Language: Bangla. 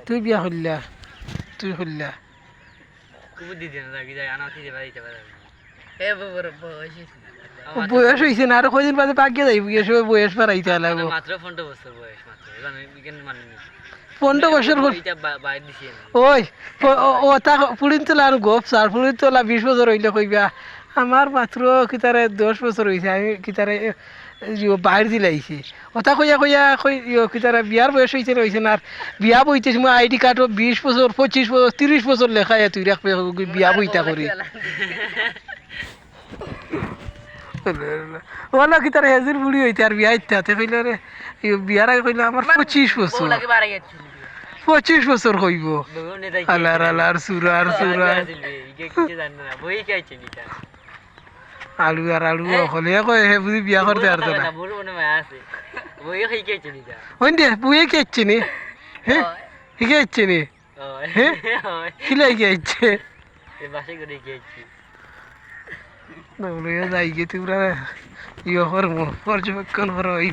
তুই বিয়া করলা তুই করলা বয়স হয়েছে না, আরো কদিন বাদে পাকিয়ে যাইব, গিয়ে সবাই বয়স বাড়াইতে লাগবো। মাত্র 15 বছর বয়স মাত্র, এবার বিজ্ঞান মানেনি 15 বছর এটা বাইরে দিছি ওই ও তা পুড়িন তোলা আর গোপ স্যার, পুড়িন তোলা 20 বছর হইলে কইবা আমার মাত্র কিতারে 10 বছর হয়েছে, আমি কিতারে বাইর দিলাইছি ওটা কইয়া কইয়া কই কিতারে বিয়ার বয়স হয়েছে হয়েছে না। আর বিয়া বইতে সময় আইডি কার্ডও 20 বছর 25 বছর 30 বছর লেখায় তুই রাখবে বিয়া বইতা করি ওলা কিতারে হেজির বুড়ি হইতে আর বিয়া ইত্যাতে কইলে রে বিয়ার আগে কইলে আমার 25 বছর 25 বছর হইব। আলার আলার সুরার সুরার আলু আর আলু হলে কয় হে বুঝি বিয়া করতে পারতো না। ওই দে বুয়ে কে ইচ্ছে নি, হ্যাঁ হিকে ইচ্ছে নি, হ্যাঁ খিলাই কে ইচ্ছে যাই গে তোমরা ইয়ে করবো পর্যবেক্ষণ করো এই